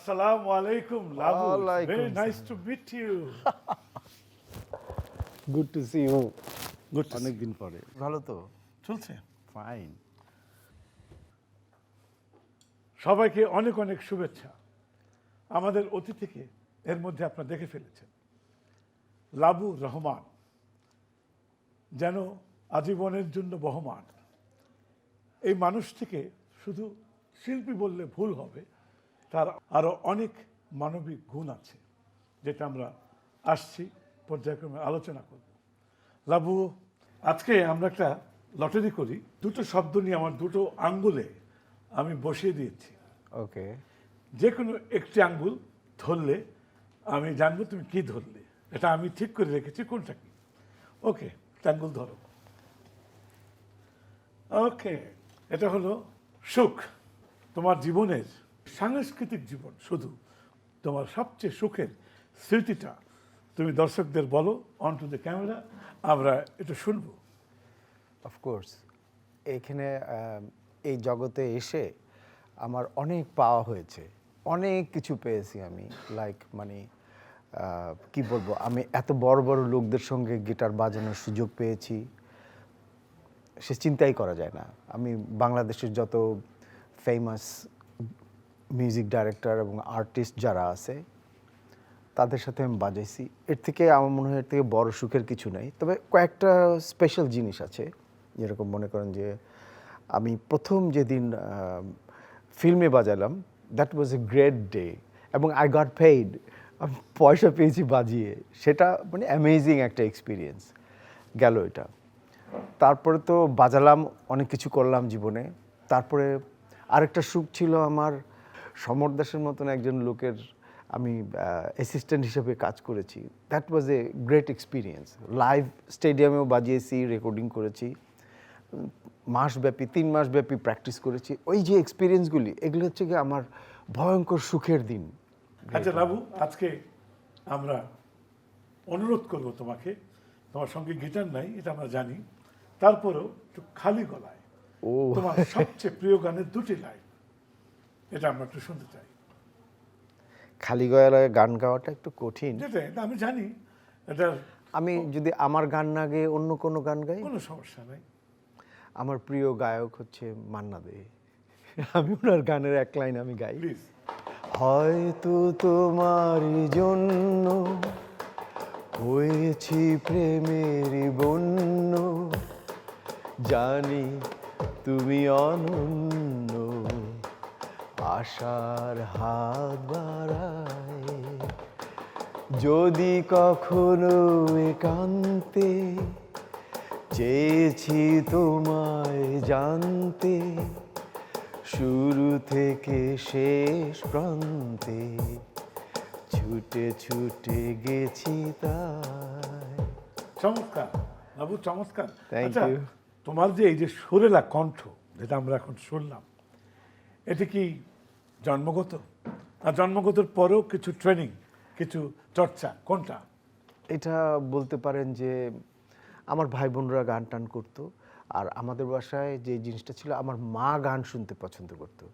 Assalamu alaikum, Labu. Walaikum Very nice salam. to meet you. Good to see you Good to see অনেকদিন পরে ভালো তো চলছে। Fine সবাইকে অনেক অনেক শুভেচ্ছা। আমাদের অতিথিকে এর মধ্যে আপনারা দেখে ফেলেছেন। লাবু রহমান যেন আজীবনের জন্য বহমান। এই মানুষটিকে শুধু শিল্পী বললে ভুল হবে, তার আরো অনেক মানবিক গুণ আছে, যেটা আমরা আসছি পর্যায়ক্রমে আলোচনা করব। লাবু, আজকে আমরা একটা লটারি করি। দুটো শব্দ নিয়ে আমার দুটো আঙ্গুলে আমি বসিয়ে দিয়েছি। ওকে যে কোনো একটি আঙ্গুল ধরলে আমি জানবো তুমি কি ধরলে। এটা আমি ঠিক করে রেখেছি কোনটা কি। ওকে, আঙ্গুল ধরো। ওকে, এটা হলো সুখ। তোমার জীবনের সাংস্কৃতিক জীবন, শুধু তোমার সবচেয়ে সুখের স্মৃতিটা তুমি দর্শকদের বলো অন টু দ্য ক্যামেরা, আমরা এটা শুনবো। অফকোর্স এখানে এই জগতে এসে আমার অনেক পাওয়া হয়েছে, অনেক কিছু পেয়েছি আমি। লাইক মানে কি বলবো, আমি এত বড় বড় লোকদের সঙ্গে গিটার বাজানোর সুযোগ পেয়েছি, সে চিন্তাই করা যায় না। আমি বাংলাদেশের যত ফেমাস মিউজিক ডাইরেক্টর এবং আর্টিস্ট যারা আছে তাদের সাথে আমি বাজাইছি। এর থেকে আমার মনে হয় এর থেকে বড় সুখের কিছু নেই। তবে কয়েকটা স্পেশাল জিনিস আছে, যেরকম মনে করেন যে আমি প্রথম যেদিন ফিল্মে বাজালাম, that was a great day, এবং আই গট পেইড, আমি পয়সা পেয়েছি বাজিয়ে। সেটা মানে অ্যামেজিং একটা এক্সপিরিয়েন্স গেল এটা। তারপরে তো বাজালাম, অনেক কিছু করলাম জীবনে। তারপরে আরেকটা সুখ ছিল আমার, সমর দাসের মতন একজন লোকের আমি অ্যাসিস্ট্যান্ট হিসেবে কাজ করেছি। That was a great experience. Live স্টেডিয়ামেও বাজিয়েছি, রেকর্ডিং করেছি, মাসব্যাপী 3 মাসব্যাপী প্র্যাকটিস করেছি। ওই যে এক্সপিরিয়েন্সগুলি, এগুলো হচ্ছে কি আমার ভয়ঙ্কর সুখের দিন। আচ্ছা লাবু, আজকে আমরা অনুরোধ করব তোমাকে, তোমার সঙ্গে গিটার নাই এটা আমরা জানি, তারপরেও একটু খালি গলায় ও তোমার সবচেয়ে প্রিয় গানের দুটি লাইন এটা আমরা একটু শুনতে চাই। খালি গলায় গান গাওয়াটা একটু কঠিন। যেটা এটা আমি জানি, এটার আমি যদি আমার গান না গেয়ে অন্য কোনো গান গাই, কোনো সমস্যা নেই। আমার প্রিয় গায়ক হচ্ছে মান্না দে, আমি ওনার গানের এক লাইন আমি গাই। প্লিজ। হয়তো তোমার জন্য হয়েছি প্রেমের বন্য, জানি তুমি অনন্য, আশার হাত বাড়ায়, যদি কখনো একান্তে চেয়েছি তোমায় জানতে, শুরু থেকে শেষ প্রান্তে ছুটে ছুটে গেছি তাই। চমৎকার বাবু, চমৎকার। Thank আচ্ছা, you. তোমার যে এই যে সুরেলা কণ্ঠ যেটা আমরা এখন শুনলাম, এটা কি জন্মগত, আর জন্মগতর পরেও কিছু ট্রেনিং, কিছু চর্চা, কোনটা? এটা বলতে পারেন যে আমার ভাই বোনরা গান টান করতো, আর আমাদের বাসায় যে জিনিসটা ছিল, আমার মা গান শুনতে পছন্দ করতো।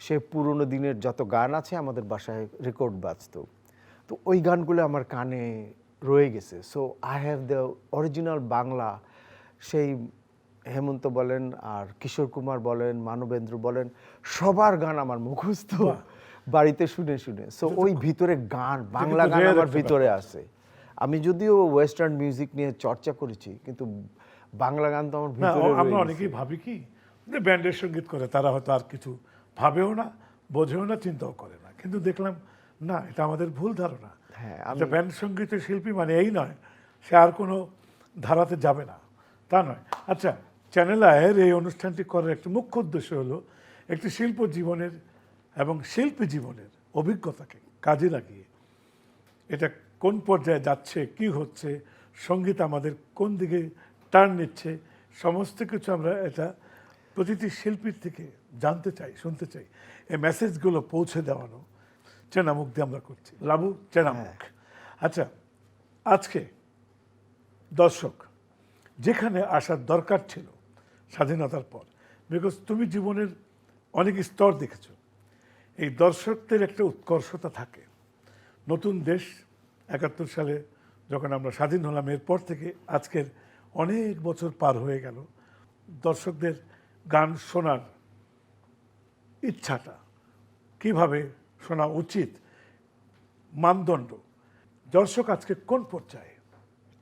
সে পুরনো দিনের যত গান আছে আমাদের বাসায় রেকর্ড বাজতো, তো ওই গানগুলো আমার কানে রয়ে গেছে। So I have the original Bangla, সেই হেমন্ত বলেন আর কিশোর কুমার বলেন, মানবেন্দ্র বলেন, সবার গান আমার মুখস্থ বাড়িতে শুনে শুনে। সো ওই ভিতরে গান, বাংলা গান rare আমার একটা ভিতরে আছে। আমি যদিও ওয়েস্টার্ন মিউজিক নিয়ে চর্চা করেছি, কিন্তু বাংলা গান তো আমার না, ভিতরে আমরা রয়ে গেছে। অনেকেই ভাবি কি যে ব্যান্ডের সঙ্গীত করে তারা হয়তো আর কিছু ভাবেও না, বোঝেও না, চিন্তাও করে না, কিন্তু দেখলাম না, এটা আমাদের ভুল ধারণা। হ্যাঁ, একটা ব্যান্ড সঙ্গীতের শিল্পী মানে এই নয় সে আর কোনো ধারাতে যাবে না, তা নয়। আচ্ছা, চ্যানেল আয়ের এই অনুষ্ঠানটি করার একটা মুখ্য উদ্দেশ্য হলো একটি শিল্প জীবনের এবং শিল্পী জীবনের অভিজ্ঞতাকে কাজে লাগিয়ে এটা কোন পর্যায়ে যাচ্ছে, কি হচ্ছে, সঙ্গীত আমাদের কোন দিকে টার্ন নিচ্ছে, সমস্ত কিছু আমরা এটা প্রতিটি শিল্পীর থেকে জানতে চাই, শুনতে চাই। এই মেসেজগুলো পৌঁছে দেওয়ানো চেনামুখ দিয়ে আমরা করছি। লাবু, চেনামুখ। আচ্ছা, আজকে দর্শক যেখানে আসার দরকার ছিল স্বাধীনতার পর, বিকজ তুমি জীবনের অনেক স্তর দেখেছো, এই দর্শকদের একটা উৎকর্ষতা থাকে। নতুন দেশ ৭১ সালে যখন আমরা স্বাধীন হলাম, এরপর থেকে আজকের অনেক বছর পার হয়ে গেল, দর্শকদের গান শোনার ইচ্ছাটা, কিভাবে শোনা উচিত, মানদণ্ড, দর্শক আজকে কোন পর্যায়ে?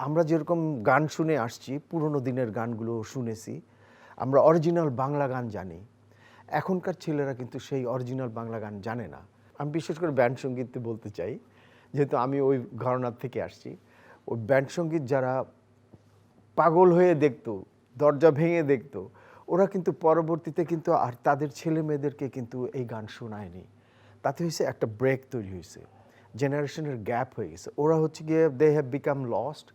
আমরা যেরকম গান শুনে আসছি, পুরোনো দিনের গানগুলো শুনেছি, আমরা অরিজিনাল বাংলা গান জানি। এখনকার ছেলেরা কিন্তু সেই অরিজিনাল বাংলা গান জানে না। আমি বিশেষ করে ব্যান্ড সঙ্গীত বলতে চাই, যেহেতু আমি ওই ঘরানার থেকে আসছি। ওই ব্যান্ড সঙ্গীত যারা পাগল হয়ে দেখতো, দরজা ভেঙে দেখতো, ওরা কিন্তু পরবর্তীতে কিন্তু আর তাদের ছেলে মেয়েদেরকে কিন্তু এই গান শোনায়নি। তাতে হয়েছে একটা ব্রেক তৈরি হয়েছে, জেনারেশনের গ্যাপ হয়ে গেছে। ওরা হচ্ছে গিয়ে দে হ্যাভ বিকাম লস্ট।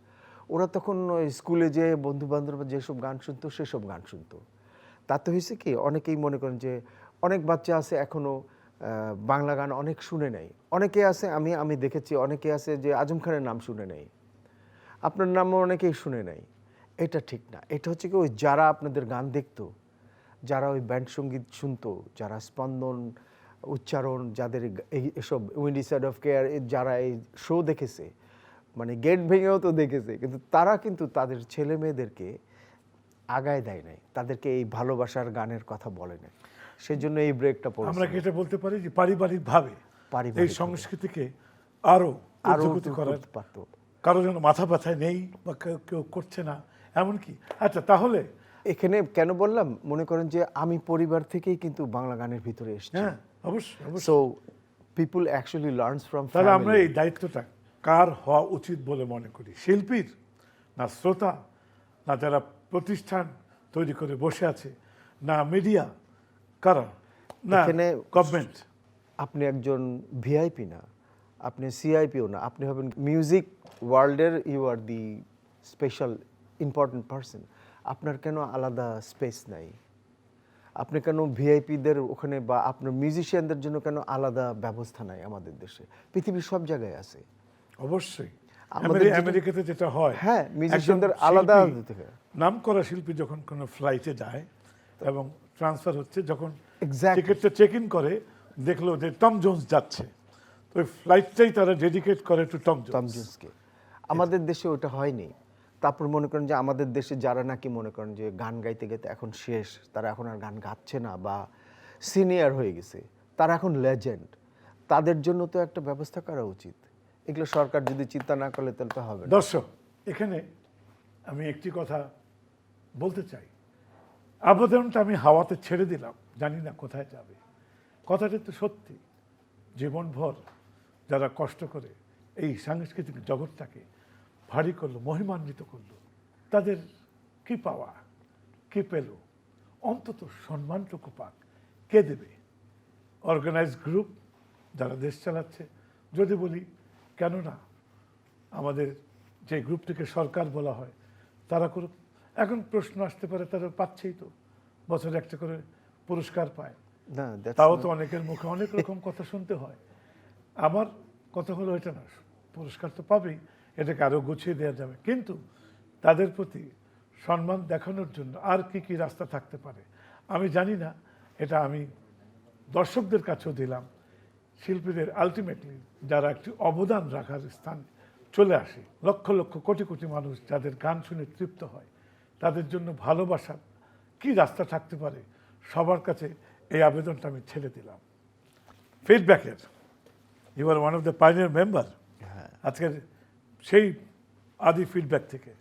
ওরা তখন ওই স্কুলে যে বন্ধু বান্ধব যেসব গান শুনতো সেসব গান শুনতো। তাতে হয়েছে কি, অনেকেই মনে করেন যে অনেক বাচ্চা আছে এখনও বাংলা গান অনেক শুনে নেয়। অনেকে আছে, আমি দেখেছি অনেকে আছে যে আজম খানের নাম শুনে নেয়, আপনার নামও অনেকেই শুনে নেয়। এটা ঠিক না। এটা হচ্ছে কি, ওই যারা আপনাদের গান দেখতো, যারা ওই ব্যান্ড সঙ্গীত শুনতো, যারা স্পন্দন উচ্চারণ, যাদের এসব উইন্ডি সাইড অফ কেয়ার, যারা এই শো দেখেছে, মানে গেট ভেঙেও তো দেখেছে, কিন্তু তারা কিন্তু তাদের ছেলে মেয়েদেরকে আগায় দেয় নাই, তাদেরকে এই ভালোবাসার গানের কথা বলে নাই। সেই জন্য এই ব্রেকটা পড়ে। আমরা কি এটা বলতে পারি যে পারিবারিকভাবে এই সংস্কৃতিকে আরো উজ্জীবিত করার পারতো? কারো যেন মাথা ব্যথায় নেই বা কেউ করছে না এমনকি। আচ্ছা, তাহলে এখানে কেন বললাম, মনে করেন যে আমি পরিবার থেকেই কিন্তু বাংলা গানের ভিতরে এসেছি। হ্যাঁ, অবশ্যই। So people actually learns from. তাহলে আমরা এই দায়িত্বটা কার হওয়া উচিত বলে মনে করি? শিল্পীর, না শ্রোতা, না যারা প্রতিষ্ঠান তৈরি করে বসে আছে, না মিডিয়া, কারা, না গভর্নমেন্ট? আপনি একজন ভিআইপি না, আপনি সিআইপিও না, আপনি হবেন মিউজিক ওয়ার্ল্ডের, you are the special important person. আপনার কেন আলাদা স্পেস নাই? আপনি কেন ভিআইপিদের ওখানে বা আপনার মিউজিশিয়ানদের জন্য কেন আলাদা ব্যবস্থা নাই আমাদের দেশে? পৃথিবীর সব জায়গায় আছে। অবশ্যই। আমাদের আমেরিকাতে যেটা হয়, হ্যাঁ, মিউজিশিয়ানদের আলাদা নাম করা শিল্পী যখন কোনো ফ্লাইটে যায় এবং ট্রান্সফার হচ্ছে, যখন Exactly. টিকিটটা চেক ইন করে, দেখলো যে টম জোন্স যাচ্ছে, তো ওই ফ্লাইটটাই তারা ডেডিকেট করে টু টম জোন্সকে। আমাদের দেশে ওটা হয়নি। তারপর মনে করেন যে আমাদের দেশে যারা নাকি মনে করেন যে গান গাইতে গাইতে এখন শেষ, তারা এখন আর গান গাচ্ছে না বা সিনিয়র হয়ে গেছে, তারা এখন লেজেন্ড, তাদের জন্য তো একটা ব্যবস্থা করা উচিত। এগুলো সরকার যদি চিন্তা না করলে তাহলে তো হবে না। দর্শক, এখানে আমি একটি কথা বলতে চাই। আবেদনটা আমি হাওয়াতে ছেড়ে দিলাম, জানি না কোথায় যাবে। কথাটা তো সত্যি। জীবনভর যারা কষ্ট করে এই সাংস্কৃতিক জগৎটাকে ভারী করলো, মহিমান্বিত করলো, তাদের কি পাওয়া, কি পেল? অন্তত সম্মানটুকু পাক। কে দেবে? অর্গানাইজ গ্রুপ যারা দেশ চালাচ্ছে। যদি বলি কেন না আমাদের যে গ্রুপটিকে সরকার বলা হয় তারা করুক। এখন প্রশ্ন আসতে পারে, তারা পাচ্ছেই তো, বছরে একটা করে পুরস্কার পায়, না, তাও তো অনেকের মুখে অনেক রকম কথা শুনতে হয়। আমার কথা হলো এটা না, পুরস্কার তো পাবেই, এটাকে আরও গুছিয়ে দেওয়া যাবে, কিন্তু তাদের প্রতি সম্মান দেখানোর জন্য আর কি কি রাস্তা থাকতে পারে আমি জানি না। এটা আমি দর্শকদের কাছেও দিলাম। শিল্পীদের আলটিমেটলি যারা একটি অবদান রাখার স্থান চলে আসে, লক্ষ লক্ষ কোটি কোটি মানুষ যাদের গান শুনে তৃপ্ত হয়, তাদের জন্য ভালোবাসার কি রাস্তা থাকতে পারে, সবার কাছে এই আবেদনটা আমি ছেড়ে দিলাম। ফিডব্যাকের, you are one of the pioneer member. আজকের সেই আদি ফিডব্যাক থেকে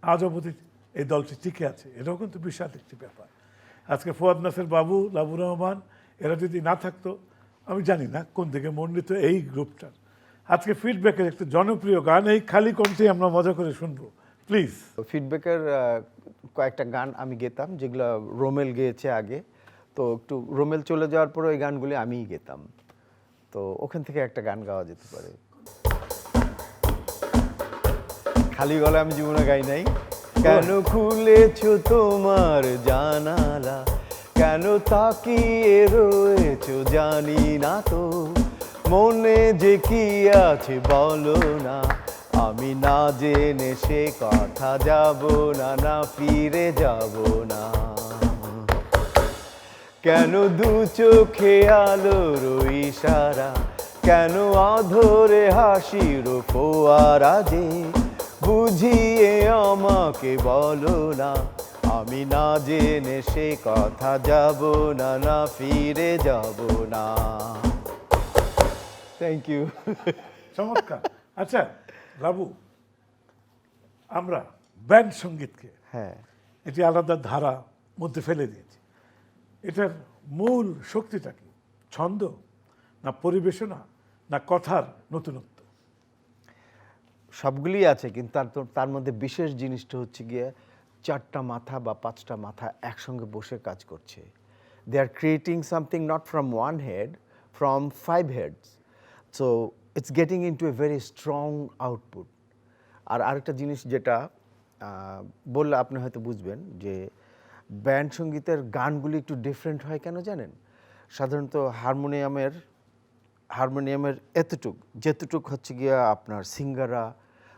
আজ অবধি এই দলটি টিকে আছে, এটাও কিন্তু বিশাল একটি ব্যাপার। আজকে ফুয়াদ নাসের বাবু, লাবুর রহমান, এরা যদি না থাকতো, আমি জানি না কোন দিকে মণ্ডিত এই গ্রুপটার। আজকে ফিডব্যাকের একটা জনপ্রিয় গান, এই খালি কণ্ঠে আমরা মজা করে শুনবো, প্লিজ। ফিডব্যাকের কয়েকটা গান আমি গেতাম, যেগুলো রোমেল গেয়েছে আগে, তো একটু রোমেল চলে যাওয়ার পরে ওই গানগুলি আমিই গেতাম, তো ওখান থেকে একটা গান গাওয়া যেতে পারে। খালি গলায় আমি জীবনে গাই নাই। কেন খুলেছো তোমার জানালা, কেন তাকিয়ে রয়েছো জানি না তো, মনে যে কি আছে বলো না, আমি না জেনে সে কথা যাব না, না ফিরে যাব না। কেন দু চোখে আলোর ইশারা, কেন অধরে হাসির ফোয়ারা যে, বুঝিয়ে আমাকে বলো না, আমি না জেনে সে কথা যাব না, না ফিরে যাব না। Thank you. চমৎকার। আচ্ছা বাবু, আমরা ব্যান্ড সঙ্গীতকে হ্যাঁ, এটি আলাদা ধারা মধ্যে ফেলে দিয়েছি। এটার মূল শক্তিটা কি? ছন্দ, না পরিবেশনা, না কথার নতুনত্ব? সবগুলি আছে, কিন্তু তার মধ্যে বিশেষ জিনিসটা হচ্ছে গিয়ে 4টা মাথা বা 5টা মাথা একসঙ্গে বসে কাজ করছে। They are creating something not from one head, from 5 heads. So it's getting into a very strong output. আর আরেকটা জিনিস যেটা বললে আপনি হয়তো বুঝবেন, যে ব্যান্ড সঙ্গীতের গানগুলি একটু ডিফারেন্ট হয় কেন জানেন? সাধারণত হারমোনিয়ামের যেতটুক হচ্ছে গিয়া আপনার সিঙ্গাররা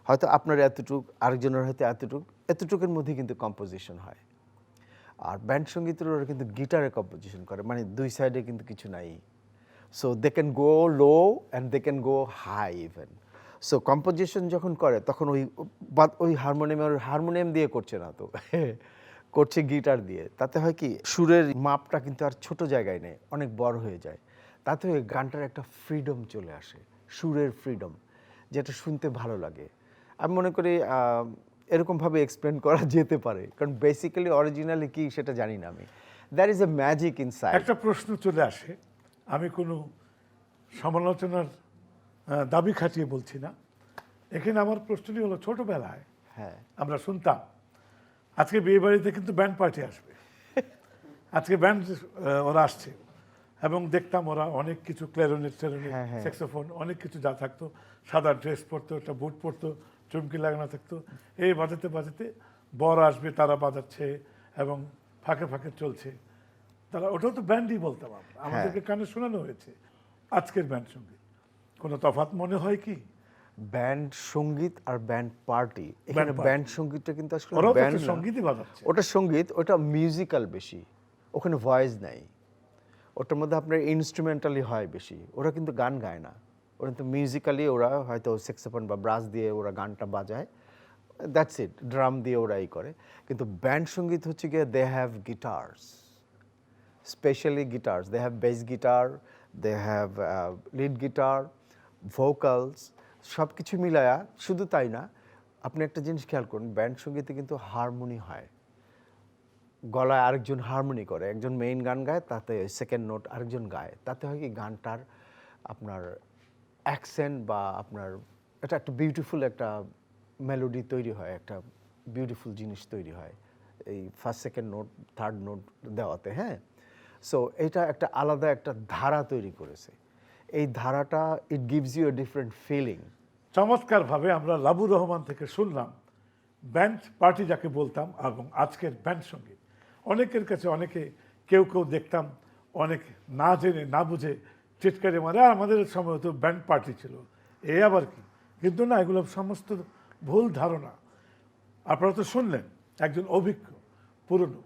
হয়তো আপনার এতটুক, আরেকজনের হয়তো এতটুকের মধ্যে কিন্তু কম্পোজিশন হয়। আর ব্যান্ড সঙ্গীতের ওরা কিন্তু গিটারে কম্পোজিশন করে, মানে দুই সাইডে কিন্তু কিছু নাই। So they can go low and they can go high even. So composition যখন করে তখন ওই হারমোনিয়াম দিয়ে করছে না তো করছে গিটার দিয়ে। তাতে হয় কি, সুরের মাপটা কিন্তু আর ছোট জায়গায় নেই, অনেক বড় হয়ে যায়। তাতে ওই গানটার একটা ফ্রিডম চলে আসে, সুরের ফ্রিডম, যেটা শুনতে ভালো লাগে। আমি মনে করি এরকমভাবে এক্সপ্লেন করা যেতে পারে, কারণ বেসিক্যালি অরিজিনালি কি সেটা জানি না আমি। There is a magic inside. একটা প্রশ্ন চলে আসে, আমি কোনো সমালোচনার দাবি খাটিয়ে বলছি না। এখানে আমার প্রশ্নটি হলো, ছোটবেলায় হ্যাঁ, আমরা শুনতাম আজকে বিয়ে বাড়িতে কিন্তু ব্যান্ড পার্টি আসবে, আজকে ব্যান্ড ওরা আসছে, এবং দেখতাম ওরা অনেক কিছু ক্ল্যারিনেট, স্যাক্সোফোন, অনেক কিছু যা থাকতো, সাদা ড্রেস পরতো, একটা বুট পরতো, চুমকি লাগানো থাকতো, এই বাজাতে বাজাতে বর আসবে, তারা বাজাচ্ছে এবং ফাঁকে ফাঁকে চলছে। তারা ওটাও তো ব্যান্ডই বলতাম আমরা, আমাদেরকে কানে শোনানো হয়েছে। আজকের ব্যান্ড সঙ্গীত কোনো তফাৎ মনে হয় কি? ব্যান্ড সঙ্গীত আর ব্যান্ড পার্টি, এখানে party। ব্যান্ড সঙ্গীতটা কিন্তু আসলে ওরাও তো ব্যান্ড একটা সঙ্গীতই বাজাচ্ছে। ওটা সঙ্গীত, ওটা মিউজিক্যাল বেশি, ওখানে ভয়েস নাই, ওটার মধ্যে আপনার ইনস্ট্রুমেন্টালি হয় বেশি। ওরা কিন্তু গান গায় না, ওরা কিন্তু মিউজিক্যালি, ওরা হয়তো স্যাক্সোফোন বা ব্রাস দিয়ে ওরা গানটা বাজায়, দ্যাটস ইট, ড্রাম দিয়ে ওরা করে। কিন্তু ব্যান্ড সঙ্গীত হচ্ছে গিয়ে they have guitars, specially guitars, they have bass guitar, they have lead guitar, vocals, সব কিছু মিলায়া। শুধু তাই না, আপনি একটা জিনিস খেয়াল করুন, ব্যান্ড সঙ্গীতে কিন্তু হারমোনি হয়, গলায় আরেকজন হারমোনি করে, একজন মেইন গান গায়, তাতে সেকেন্ড নোট আরেকজন গায়। তাতে হয় কি, গানটার আপনার অ্যাকসেন্ট বা আপনার এটা একটা বিউটিফুল একটা মেলোডি তৈরি হয়, একটা বিউটিফুল জিনিস তৈরি হয় এই first second note third note দেওয়াতে। হ্যাঁ, সো এটা একটা আলাদা একটা ধারা তৈরি করেছে। এই ধারাটা it gives you a different feeling. চমৎকারভাবে আমরা লাবুর রহমান থেকে শুনলাম ব্যান্ড পার্টি যাকে বলতাম এবং আজকের ব্যান্ড সঙ্গীত। অনেকের কাছে কেউ দেখতাম অনেক না জেনে না বুঝে চিৎকারে মারে, আর আমাদের সময় তো ব্যান্ড পার্টি ছিল, এ আবার কি। কিন্তু না, এগুলো সমস্ত ভুল ধারণা। আপনারা তো শুনলেন একজন অভিজ্ঞ, পুরনো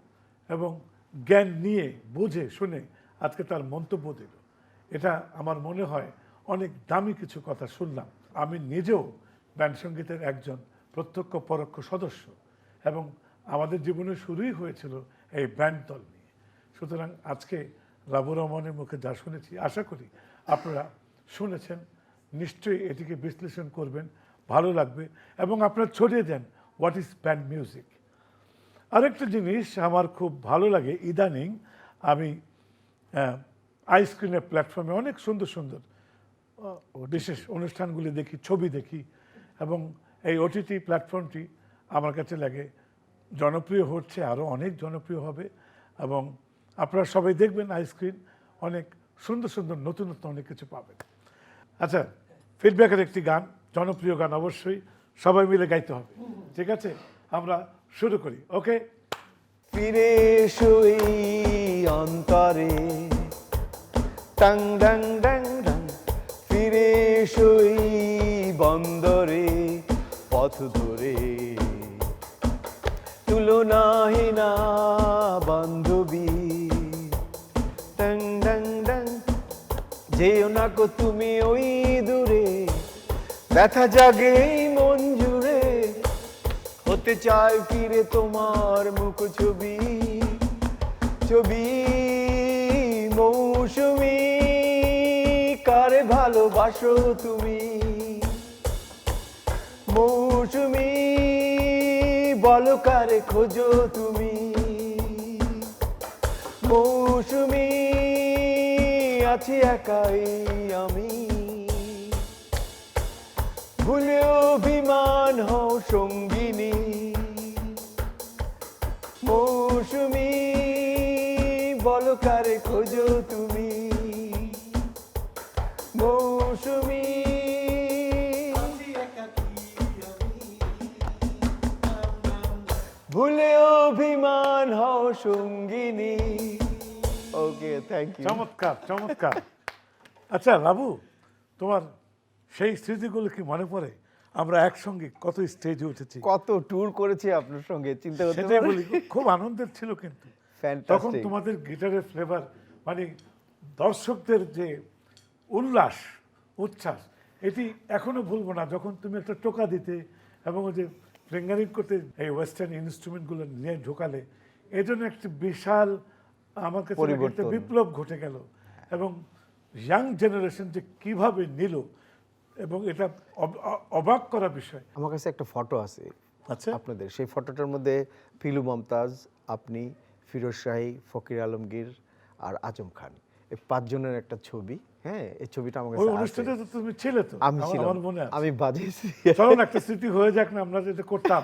এবং জ্ঞান নিয়ে বুঝে শুনে আজকে তার মন্তব্য দিল। এটা আমার মনে হয় অনেক দামি কিছু কথা শুনলাম। আমি নিজেও ব্যান্ড সঙ্গীতের একজন প্রত্যক্ষ পরোক্ষ সদস্য, এবং আমাদের জীবনে শুরুই হয়েছিল এই ব্যান্ড দল নিয়ে। সুতরাং আজকে লাবুর রহমানের মুখে যা শুনেছি, আশা করি আপনারা শুনেছেন, নিশ্চয়ই এটিকে বিশ্লেষণ করবেন, ভালো লাগবে, এবং আপনারা ছড়িয়ে দেন হোয়াট ইজ ব্যান্ড মিউজিক। আরেকটা জিনিস আমার খুব ভালো লাগে, ইদানিং আমি আইস্ক্রিনের প্ল্যাটফর্মে অনেক সুন্দর সুন্দর বিশেষ অনুষ্ঠানগুলি দেখি, ছবি দেখি, এবং এই ওটিটি প্ল্যাটফর্মটি আমার কাছে লাগে জনপ্রিয় হচ্ছে, আরও অনেক জনপ্রিয় হবে, এবং আপনারা সবাই দেখবেন আইস্ক্রিন, অনেক সুন্দর সুন্দর নতুন নতুন অনেক কিছু পাবেন। আচ্ছা, ফিডব্যাকের একটি গান, জনপ্রিয় গান, অবশ্যই সবাই মিলে গাইতে হবে, ঠিক আছে? আমরা শুরু করি, ওকে? ফিরে এসো এই অন্তরে, টাং ডাং ডাং ডাং, ফিরে এসো এই বন্দরে, পথ ধরে তুলনাহীনা বান্ধবী, যেও না গো তুমি ওই দূরে, ব্যথা জাগে এই মন জুড়ে, হতে চায় ফিরে তোমার মুখ ছবি, ছবি মৌসুমী, কারে ভালোবাসো তুমি মৌসুমী, বলো কারে খোঁজো তুমি মৌসুমী, আছি একাই আমি, ভুলে অভিমান হও সঙ্গিনী মৌসুমী, বলো কারে খোঁজো তুমি মৌসুমী, ভুলে অভিমান হও সঙ্গিনী। ওকে, থ্যাংক ইউ। চমৎকার চমৎকার। আচ্ছা লাবু, তোমার সেই স্মৃতিগুলো কি মনে পড়ে? আমরা একসঙ্গে কত স্টেজে উঠেছি, কত ট্যুর করেছি আপনার সঙ্গে, চিন্তা করতে সেটাই পারেন? বলি, খুব আনন্দের ছিল কিন্তু তখন Fantastic. তোমাদের গিটারের ফ্লেভার, মানে দর্শকদের যে উল্লাস উচ্ছ্বাস, এটি এখনো ভুলবো না। যখন তুমি একটা টোকা দিতে এবং ওই যে ফিঙ্গারিং করতে এই ওয়েস্টার্ন ইনস্ট্রুমেন্টগুলো নিয়ে ঢোকালে, এই জন্য একটি বিশাল আমার কাছে লাগে একটা পরিবর্তন। বিপ্লব ঘটে গেল। এবং ইয়াং জেনারেশন যে কিভাবে নিল, এবং এটা অবাক করা বিষয়। আমার কাছে একটা ফটো আছে আচ্ছা, আপনাদের, সেই ফটোটার মধ্যে ফিলু মমতাজ, আপনি, ফিরোজ শাহী, ফকির আলমগীর আর আজম খান, এই 5 জনের একটা ছবি। হ্যাঁ, এই ছবিটা আমার ওই কাছে আছে। অনুষ্ঠানে তো তুমি ছিলে তো, আমি ছিলাম, আমার মনে আছে। আমি বাজিয়েছি। চলো না, একটা স্মৃতি হয়ে যাক না, আমরা যেটা করতাম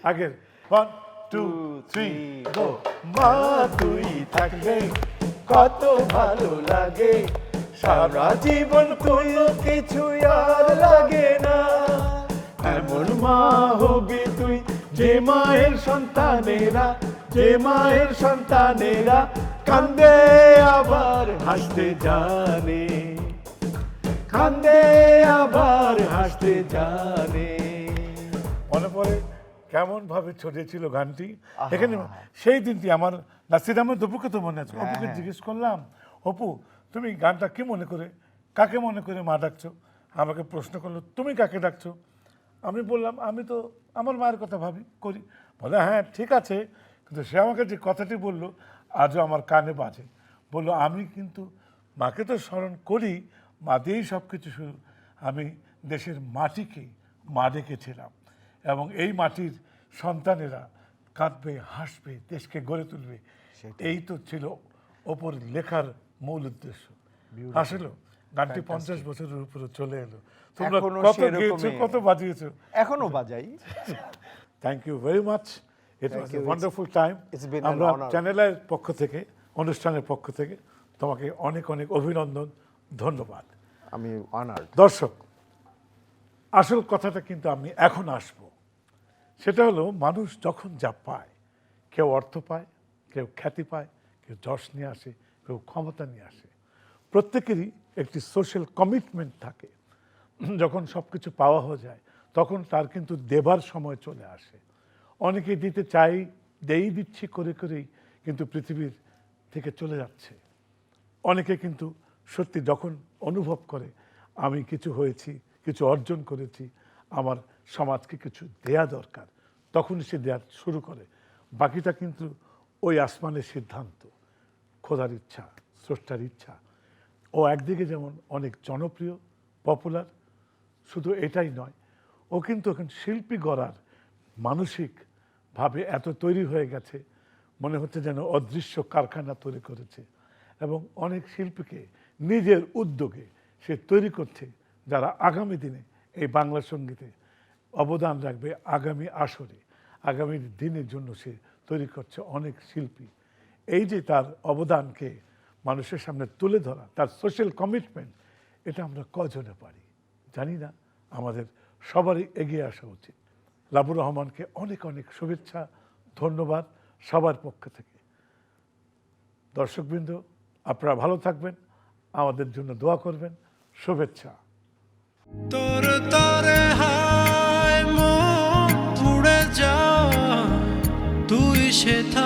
আগের। 1 2 3 গো। মা তুই থাকলে কত ভালো লাগে, সারা জীবন কোনো কিছু আর লাগে না, এমন মা হবি তুই যে মায়ের সন্তানেরা, যে মায়ের সন্তানেরা কান্দে আবার হাসতে জানে, কান্দে আবার হাসতে জানে। মনে পড়ে কেমন ভাবে ছড়িয়েছিল গানটি এখানে। সেই দিনটি আমার নাসির আহমেদ অপুকে তো মনে আছে। অপুকে জিজ্ঞেস করলাম, অপু তুমি গানটা কি মনে করে, কাকে মনে করে মা ডাকছো? আমাকে প্রশ্ন করলো, তুমি কাকে ডাকছো? আমি বললাম, আমি তো আমার মায়ের কথা ভাবি করি। বলে হ্যাঁ ঠিক আছে, কিন্তু সে আমাকে যে কথাটি বললো আজও আমার কানে বাজে। বললো আমি কিন্তু মাকে তো স্মরণ করি, মা দিয়েই সব কিছু শুরু। আমি দেশের মাটিকে মা ডেকেছিলাম, এবং এই মাটির সন্তানেরা কাঁদবে, হাসবে, দেশকে গড়ে তুলবে। এই তো ছিল ওপর লেখার মূল উদ্দেশ্য। আসলে গানটি 50 বছরের উপরে চলে এলো। তোমরা এখনো কত সেরকমই। গেয়েছো, কত বাজিয়েছো। এখনো বাজাই। Thank you very much, it was a wonderful time. It's been an আমরা honor. চ্যানেলের পক্ষ থেকে, অনুষ্ঠানের পক্ষ থেকে তোমাকে অনেক অনেক অভিনন্দন, ধন্যবাদ। আমি অনার্ড। দর্শক, আসল কথাটা কিন্তু আমি এখন আসব। সেটা হলো, মানুষ যখন যা পায়, কেউ অর্থ পায়, কেউ খ্যাতি পায়, কেউ যশ নিয়ে আসে, কেউ ক্ষমতা নিয়ে আসে, প্রত্যেকেরই একটি সোশ্যাল কমিটমেন্ট থাকে। যখন সব কিছু পাওয়া হয়ে যায়, তখন তার কিন্তু দেবার সময় চলে আসে। অনেকে দিতে চাই, দিচ্ছি করে করেই কিন্তু পৃথিবীর থেকে চলে যাচ্ছে। অনেকে কিন্তু সত্যি যখন অনুভব করে আমি কিছু হয়েছি, কিছু অর্জন করেছি, আমার সমাজকে কিছু দেয়া দরকার, তখন সে দেওয়া শুরু করে। বাকিটা কিন্তু ওই আসমানের সিদ্ধান্ত, খোদার ইচ্ছা, স্রষ্টার ইচ্ছা। ও একদিকে যেমন অনেক জনপ্রিয়, পপুলার, শুধু এটাই নয়, ও কিন্তু এখন শিল্পী গড়ার মানসিকভাবে এত তৈরি হয়ে গেছে, মনে হচ্ছে যেন অদৃশ্য কারখানা তৈরি করেছে। এবং অনেক শিল্পীকে নিজের উদ্যোগে সে তৈরি করছে, যারা আগামী দিনে এই বাংলা সঙ্গীতে অবদান রাখবে। আগামী আসরে, আগামী দিনের জন্য সে তৈরি করছে অনেক শিল্পী। এই যে তার অবদানকে মানুষের সামনে তুলে ধরা, তার সোশ্যাল কমিটমেন্ট, এটা আমরা কজনে পারি জানি না। আমাদের সবারই এগিয়ে আসা উচিত। লাবুর রহমানকে অনেক অনেক শুভেচ্ছা, ধন্যবাদ সবার পক্ষ থেকে। দর্শকবৃন্দ, আপনারা ভালো থাকবেন, আমাদের জন্য দোয়া করবেন। শুভেচ্ছা। তোর তরে হায় মন উড়ে যা, তুই সেথা